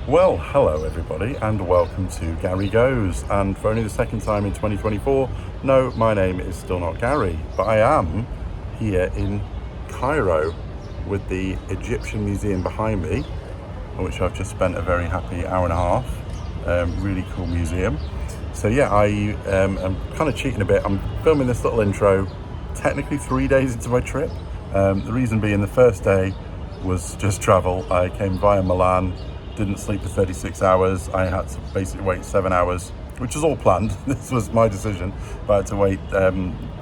Well, hello everybody, and welcome to Gary Goes. And for only the second time in 2024, no, my name is still not Gary, but I am here in Cairo with the Egyptian Museum behind me, on which I've just spent a very happy hour and a half. Really cool museum. So yeah, I'm kind of cheating a bit. I'm filming this little intro technically 3 days into my trip. The reason being, the first day was just travel. I came via Milan, didn't sleep for 36 hours. I had to basically wait 7 hours, which was all planned. This was my decision, but I had to wait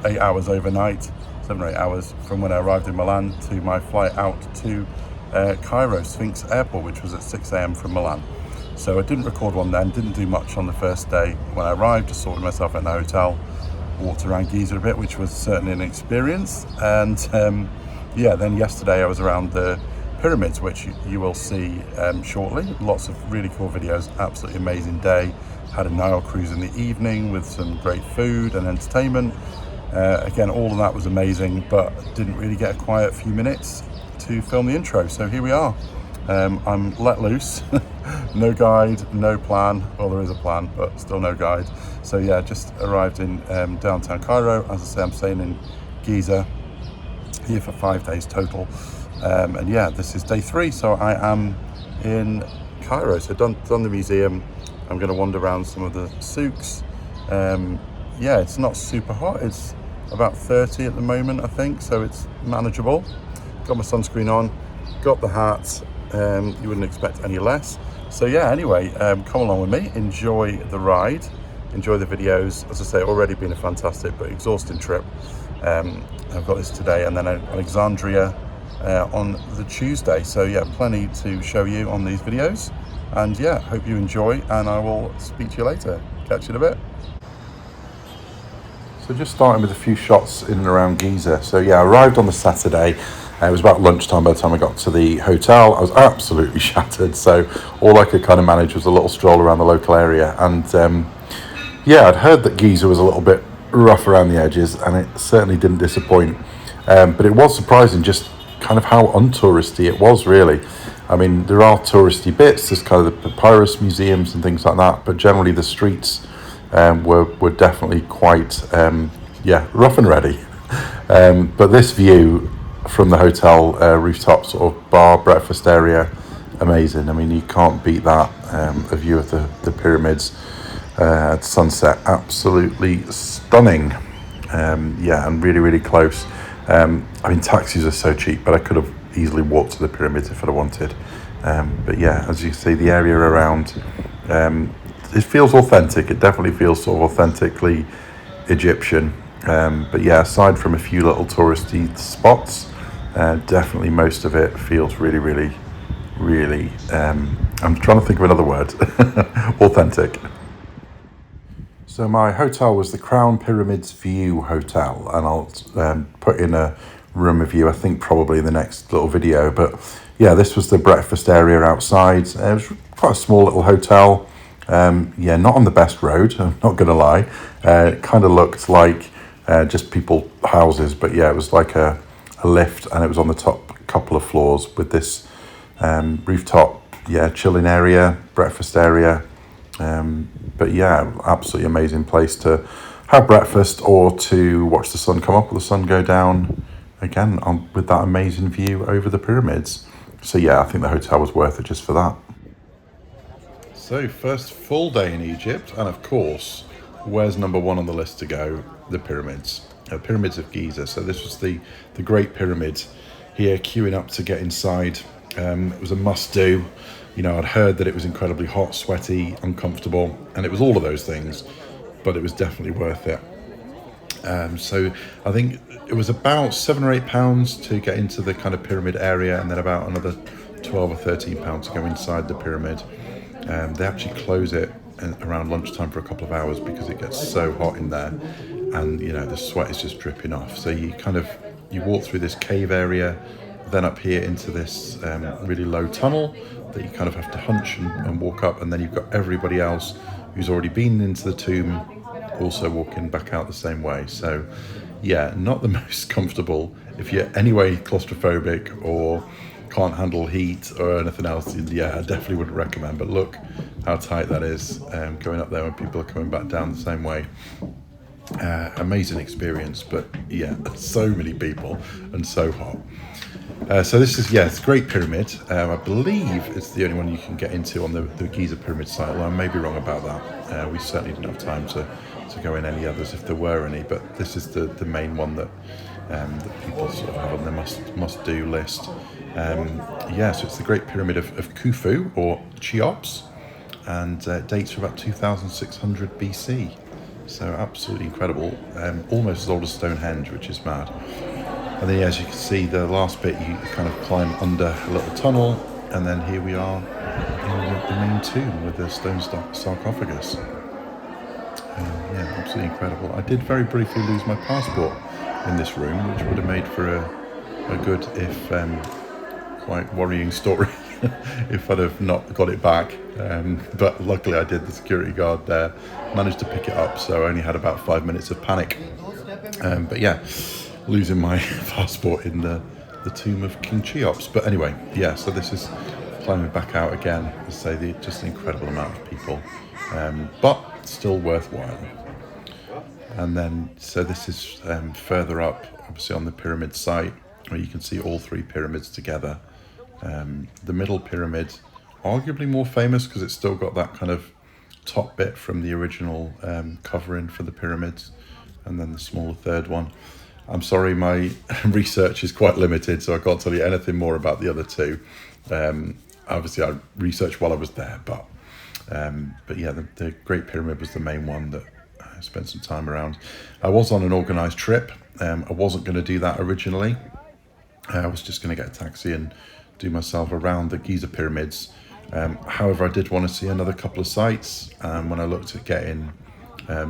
8 hours overnight, 7 or 8 hours from when I arrived in Milan to my flight out to Cairo Sphinx Airport, which was at 6 a.m. from Milan. So I didn't record one then, didn't do much on the first day. When I arrived, just sorted myself in the hotel, walked around Giza a bit, which was certainly an experience. And then yesterday I was around the pyramids, which you will see shortly. Lots of really cool videos, absolutely amazing day. Had a Nile cruise in the evening with some great food and entertainment. Again, all of that was amazing, but didn't really get a quiet few minutes to film the intro. So here we are. I'm let loose, no guide, no plan. Well, there is a plan, but still no guide. So yeah, just arrived in downtown Cairo. As I say, I'm staying in Giza, here for 5 days total. And yeah, this is day 3, so I am in Cairo. So done the museum. I'm going to wander around some of the souks. Yeah, it's not super hot. It's about 30 at the moment, I think, so it's manageable. Got my sunscreen on, got the hat. You wouldn't expect any less. So yeah, anyway, come along with me, enjoy the ride, enjoy the videos. As I say, already been a fantastic but exhausting trip. I've got this today, and then Alexandria on the Tuesday. So yeah, plenty to show you on these videos. And yeah, hope you enjoy, and I will speak to you later. Catch you in a bit. So just starting with a few shots in and around Giza. So yeah, I arrived on the Saturday. It was about lunchtime by the time I got to the hotel. I was absolutely shattered. So all I could kind of manage was a little stroll around the local area. And yeah, I'd heard that Giza was a little bit rough around the edges, and it certainly didn't disappoint. But it was surprising just kind of how untouristy it was, really. I mean, there are touristy bits. There's kind of the papyrus museums and things like that. But generally the streets were definitely quite, rough and ready. But this view from the hotel rooftop sort of bar breakfast area, amazing. I mean, you can't beat that. A view of the pyramids at sunset, absolutely stunning. And really, really close. I mean, taxis are so cheap, but I could have easily walked to the pyramids if I'd have wanted. But yeah, as you can see, the area around, it feels authentic. It definitely feels sort of authentically Egyptian. But yeah, aside from a few little touristy spots, definitely most of it feels really, really, really, I'm trying to think of another word, authentic. So my hotel was the Crown Pyramids View Hotel, and I'll put in a room review, I think probably in the next little video. But yeah, this was the breakfast area outside. It was quite a small little hotel. Not on the best road, I'm not going to lie. It kind of looked like just people houses, but yeah, it was like a lift, and it was on the top couple of floors with this rooftop, chilling area, breakfast area. But yeah, absolutely amazing place to have breakfast or to watch the sun come up or the sun go down, again with that amazing view over the pyramids. So yeah, I think the hotel was worth it just for that. So first full day in Egypt, and of course, where's number one on the list to go? The pyramids, pyramids of Giza. So this was the Great Pyramid here, queuing up to get inside. It was a must do. You know, I'd heard that it was incredibly hot, sweaty, uncomfortable, and it was all of those things, but it was definitely worth it. So I think it was about £7 or £8 to get into the kind of pyramid area, and then about another £12 or £13 to go inside the pyramid. They actually close it around lunchtime for a couple of hours because it gets so hot in there, and you know, the sweat is just dripping off. So you walk through this cave area, then up here into this really low tunnel that you kind of have to hunch and walk up, and then you've got everybody else who's already been into the tomb also walking back out the same way. So yeah, not the most comfortable if you're anyway claustrophobic or can't handle heat or anything else, yeah, I definitely wouldn't recommend. But look how tight that is, going up there when people are coming back down the same way. Amazing experience, but yeah, so many people and so hot. So this is, yeah, it's a great pyramid. I believe it's the only one you can get into on the Giza pyramid site. Well, I may be wrong about that. We certainly didn't have time to go in any others if there were any, but this is the main one that people sort of have on their must do list. Yeah, so it's the Great Pyramid of Khufu, or Cheops, and dates from about 2600 BC. So absolutely incredible, almost as old as Stonehenge, which is mad. And then, yeah, as you can see, the last bit you kind of climb under a little tunnel, and then here we are in the main tomb with the stone sarcophagus. Yeah, absolutely incredible. I did very briefly lose my passport in this room, which would have made for a good, if quite worrying story if I'd have not got it back. But luckily I did. The security guard there managed to pick it up, so I only had about 5 minutes of panic. But yeah, losing my passport in the tomb of King Cheops. But anyway, yeah, so this is climbing back out again. As I say, just an incredible amount of people, but still worthwhile. And then, so this is further up, obviously on the pyramid site, where you can see all three pyramids together. The middle pyramid, arguably more famous because it's still got that kind of top bit from the original covering for the pyramids, and then the smaller third one. I'm sorry, my research is quite limited, so I can't tell you anything more about the other two. Obviously, I researched while I was there, but yeah, the Great Pyramid was the main one that I spent some time around. I was on an organised trip. I wasn't going to do that originally. I was just going to get a taxi and do myself around the Giza pyramids. However, I did want to see another couple of sites. When I looked at getting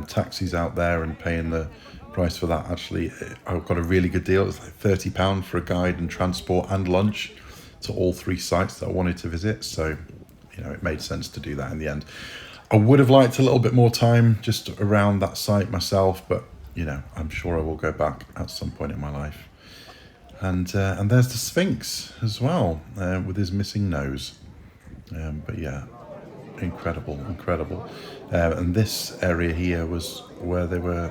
taxis out there and paying the price for that, actually I got a really good deal. It was like £30 for a guide and transport and lunch to all three sites that I wanted to visit. So, you know, it made sense to do that in the end. I would have liked a little bit more time just around that site myself, but you know, I'm sure I will go back at some point in my life. And there's the Sphinx as well, with his missing nose. But yeah, incredible. And this area here was where they were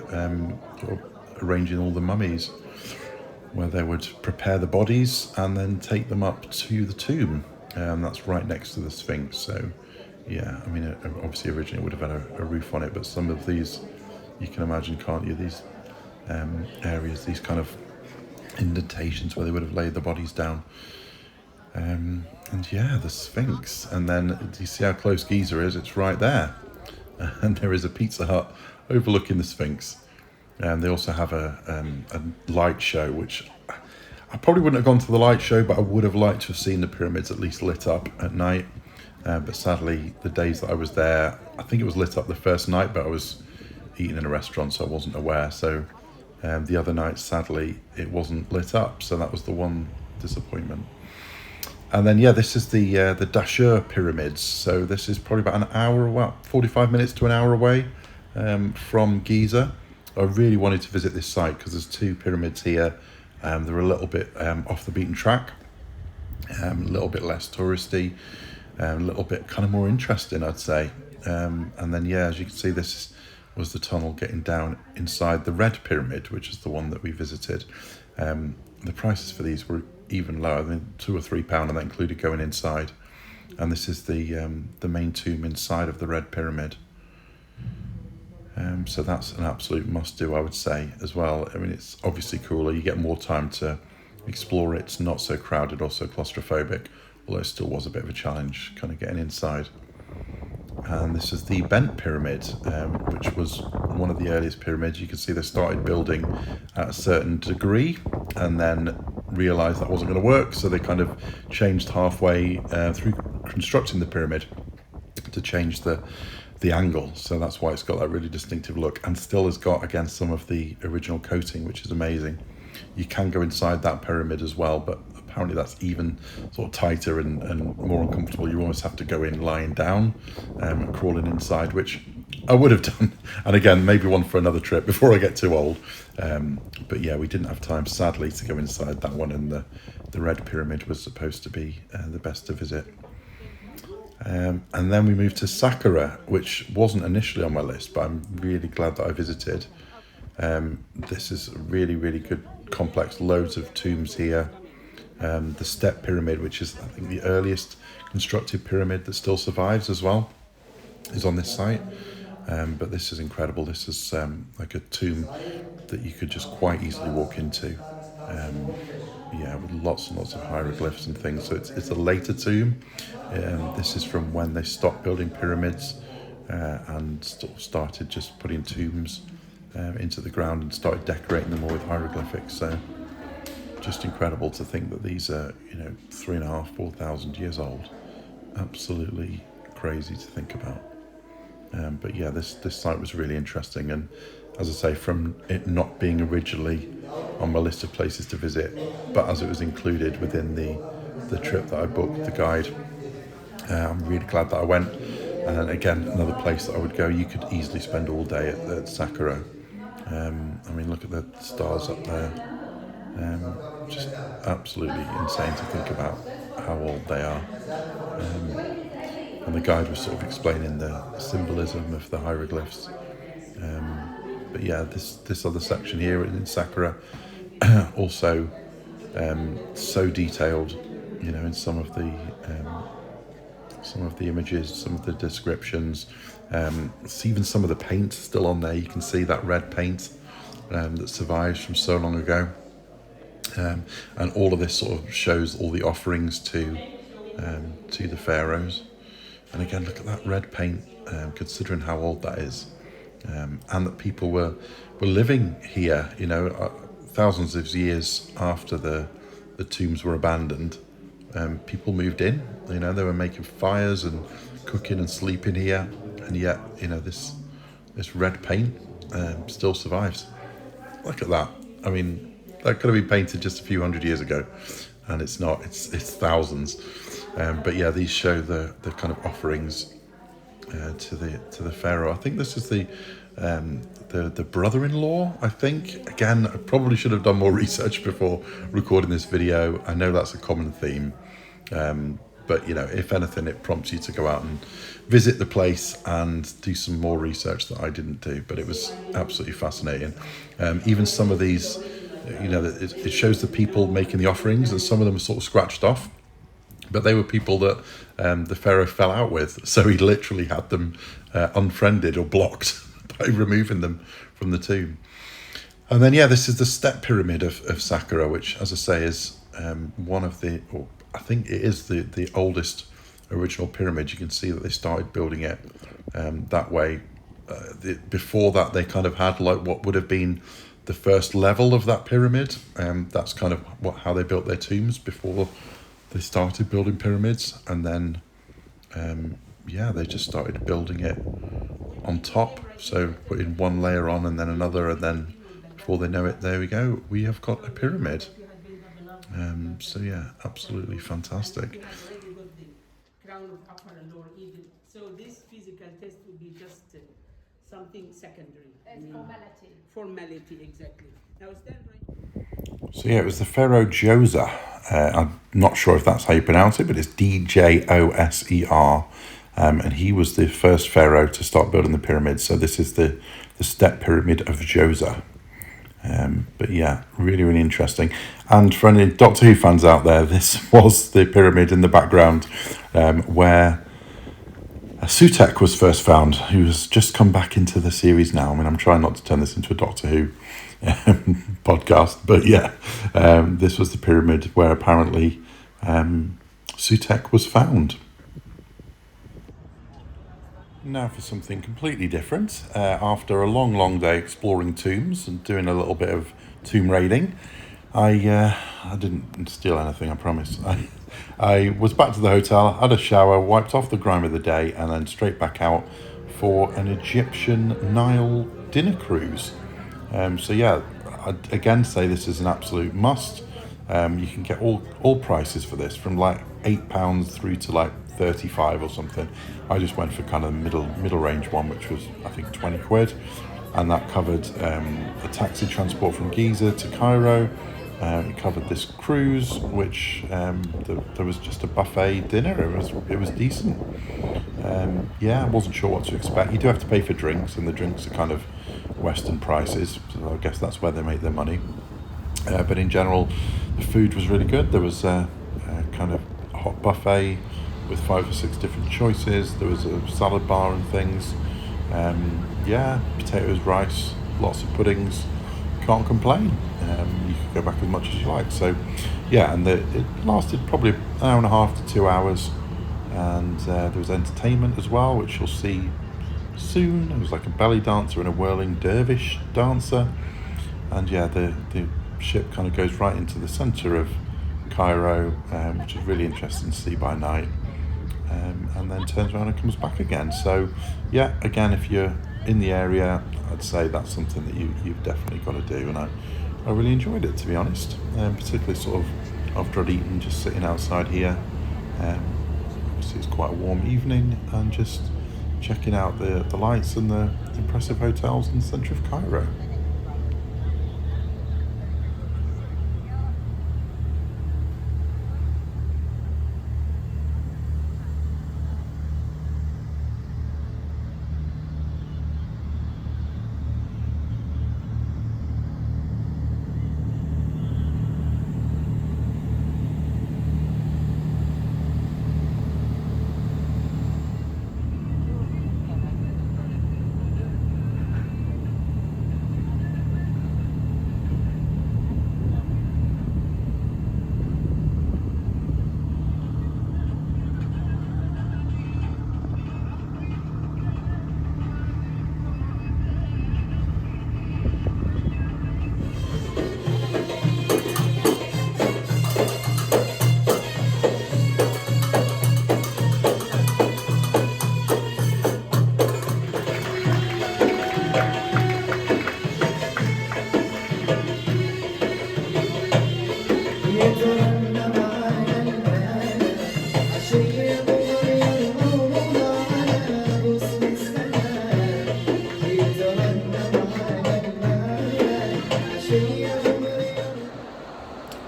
sort of arranging all the mummies, where they would prepare the bodies and then take them up to the tomb. That's right next to the Sphinx. So yeah, I mean, obviously originally it would have had a roof on it, but some of these, you can imagine, can't you, these areas, these kind of indentations where they would have laid the bodies down. And yeah, the Sphinx. And then, do you see how close Giza is? It's right there. And there is a Pizza Hut overlooking the Sphinx. And they also have a light show, which I probably wouldn't have gone to the light show, but I would have liked to have seen the pyramids at least lit up at night. But sadly, the days that I was there, I think it was lit up the first night, but I was eating in a restaurant, so I wasn't aware. So the other night, sadly, it wasn't lit up. So that was the one disappointment. And then, yeah, this is the Dashur pyramids. So this is probably about an hour, 45 minutes to an hour away from Giza. I really wanted to visit this site because there's two pyramids here. They're a little bit off the beaten track, a little bit less touristy, a little bit kind of more interesting, I'd say. And then, yeah, as you can see, this was the tunnel getting down inside the Red Pyramid, which is the one that we visited. The prices for these were even lower, I mean, £2 or £3, and that included going inside. And this is the main tomb inside of the Red Pyramid. So that's an absolute must-do, I would say, as well. I mean, it's obviously cooler. You get more time to explore it. It's not so crowded or so claustrophobic, although it still was a bit of a challenge kind of getting inside. And this is the Bent Pyramid, which was one of the earliest pyramids. You can see they started building at a certain degree and then realised that wasn't going to work. So they kind of changed halfway through constructing the pyramid to change the angle. So that's why it's got that really distinctive look, and still has got, again, some of the original coating, which is amazing. You can go inside that pyramid as well, but apparently that's even sort of tighter and more uncomfortable. You almost have to go in lying down and crawling inside, which I would have done, and again, maybe one for another trip before I get too old. But yeah, we didn't have time, sadly, to go inside that one, and the Red Pyramid was supposed to be the best to visit. And then we moved to Saqqara, which wasn't initially on my list, but I'm really glad that I visited. This is a really, really good complex, loads of tombs here. The Step Pyramid, which is, I think, the earliest constructed pyramid that still survives as well, is on this site. But this is incredible. This is like a tomb that you could just quite easily walk into. Yeah, with lots and lots of hieroglyphs and things. So it's a later tomb. This is from when they stopped building pyramids and sort of started just putting tombs into the ground and started decorating them all with hieroglyphics. So just incredible to think that these are, 3,500, 4,000 years old. Absolutely crazy to think about. But yeah, this site was really interesting, and as I say, from it not being originally on my list of places to visit, but as it was included within the trip that I booked, the guide, I'm really glad that I went. And again, another place that I would go. You could easily spend all day at Saqqara. I mean, look at the stars up there. Just absolutely insane to think about how old they are. And the guide was sort of explaining the symbolism of the hieroglyphs. But yeah, this other section here in Saqqara, also so detailed, in some of the images, some of the descriptions. Even some of the paint still on there. You can see that red paint that survives from so long ago. And all of this sort of shows all the offerings to the pharaohs. And again, look at that red paint, considering how old that is. And that people were living here, thousands of years after the tombs were abandoned. People moved in, they were making fires and cooking and sleeping here. And yet, this red paint still survives. Look at that. I mean, that could have been painted just a few hundred years ago, and it's not. It's thousands. But yeah, these show the kind of offerings to the pharaoh. I think this is the brother-in-law. I think, again, I probably should have done more research before recording this video. I know that's a common theme, but if anything, it prompts you to go out and visit the place and do some more research that I didn't do. But it was absolutely fascinating. Even some of these, it shows the people making the offerings, and some of them are sort of scratched off. But they were people that the pharaoh fell out with, so he literally had them unfriended or blocked by removing them from the tomb. And then, this is the Step Pyramid of Saqqara, which, as I say, is one of or I think it is the oldest original pyramid. You can see that they started building it that way. Before that, they kind of had like what would have been the first level of that pyramid. That's kind of how they built their tombs before they started building pyramids. And then they just started building it on top, so putting one layer on and then another, and then before they know it, there we go, we have got a pyramid. So yeah, absolutely fantastic. So this physical test would be just something secondary. Formality, exactly. Now stand right. So yeah, it was the Pharaoh Djoser. I'm not sure if that's how you pronounce it, but it's Djoser. And he was the first pharaoh to start building the pyramids. So this is the Step Pyramid of Djoser. But yeah, really, really interesting. And for any Doctor Who fans out there, this was the pyramid in the background where Sutekh was first found, who has just come back into the series now. I mean, I'm trying not to turn this into a Doctor Who podcast, but yeah, this was the pyramid where apparently Sutekh was found. Now for something completely different. After a long, long day exploring tombs and doing a little bit of tomb raiding, I didn't steal anything, I promise. I was back to the hotel, had a shower, wiped off the grime of the day, and then straight back out for an Egyptian Nile dinner cruise. So yeah, I'd again say this is an absolute must. You can get all prices for this, from like £8 through to like 35 or something. I just went for kind of middle range one, which was I think 20 quid, and that covered a taxi transport from Giza to Cairo. It covered this cruise, which there was just a buffet dinner. It was decent. I wasn't sure what to expect. You do have to pay for drinks, and the drinks are kind of Western prices, so I guess that's where they make their money. But in general, the food was really good. There was a kind of hot buffet with 5 or 6 different choices. There was a salad bar and things. Potatoes, rice, lots of puddings. Can't complain. You could go back as much as you like. So, and it lasted probably an hour and a half to 2 hours. And there was entertainment as well, which you'll see soon. There was like a belly dancer and a whirling dervish dancer. And the ship kind of goes right into the centre of Cairo, which is really interesting to see by night. And then turns around and comes back again. So, again, if you're in the area, I'd say that's something that you've definitely got to do. And I really enjoyed it, to be honest. Particularly sort of after I'd eaten, just sitting outside here. Obviously, it's quite a warm evening, and just checking out the lights and the impressive hotels in the centre of Cairo.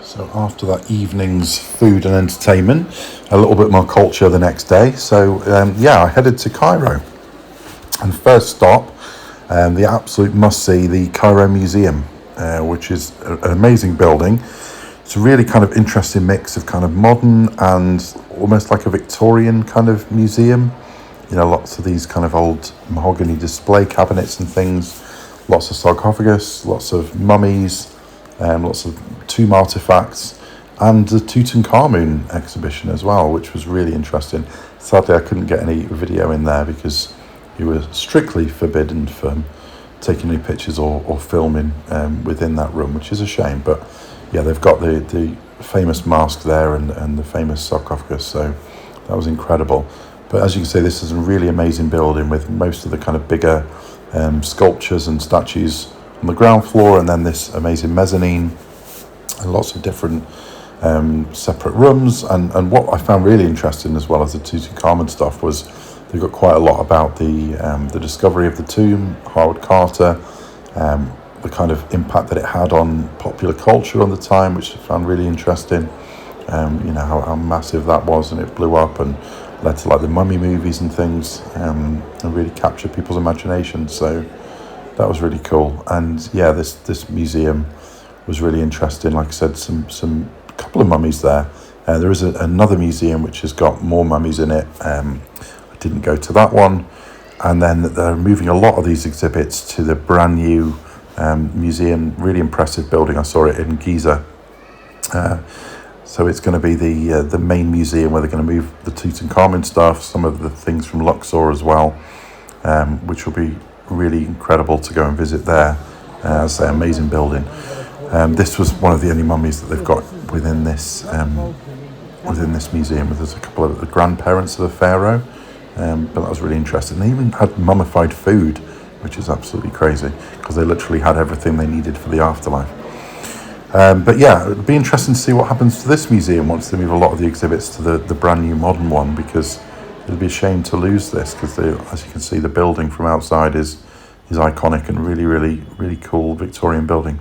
So after that evening's food and entertainment, a little bit more culture the next day. So I headed to Cairo. And first stop, the absolute must-see, the Cairo Museum, which is an amazing building. It's a really kind of interesting mix of kind of modern and almost like a Victorian kind of museum. You know, lots of these kind of old mahogany display cabinets and things, lots of sarcophagus, lots of mummies, lots of tomb artifacts, and the Tutankhamun exhibition as well, which was really interesting. Sadly, I couldn't get any video in there because you were strictly forbidden from taking any pictures or filming within that room, which is a shame. But they've got the famous mask there and the famous sarcophagus, so that was incredible. But as you can see, this is a really amazing building with most of the kind of bigger sculptures and statues on the ground floor, and then this amazing mezzanine and lots of different separate rooms. And what I found really interesting, as well as the Tutankhamun stuff, was they've got quite a lot about the discovery of the tomb, Howard Carter, the kind of impact that it had on popular culture on the time, which I found really interesting. How massive that was, and it blew up and led to like the Mummy movies and things, and really captured people's imagination. So that was really cool. And this museum was really interesting. Like I said, some couple of mummies there. There is another museum which has got more mummies in it. I didn't go to that one. And then they're moving a lot of these exhibits to the brand new museum, really impressive building. I saw it in Giza. So it's going to be the main museum where they're going to move the Tutankhamun stuff, some of the things from Luxor as well, which will be really incredible to go and visit there. As I say, amazing building. This was one of the only mummies that they've got within this museum. There's a couple of the grandparents of the pharaoh, but that was really interesting. They even had mummified food, which is absolutely crazy, because they literally had everything they needed for the afterlife. But yeah, it'll be interesting to see what happens to this museum once they move a lot of the exhibits to the brand new modern one, because it'll be a shame to lose this, because as you can see, the building from outside is iconic and really cool Victorian building.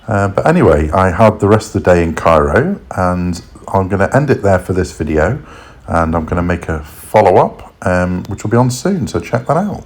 But anyway, I had the rest of the day in Cairo, and I'm going to end it there for this video, and I'm going to make a follow-up, which will be on soon, so check that out.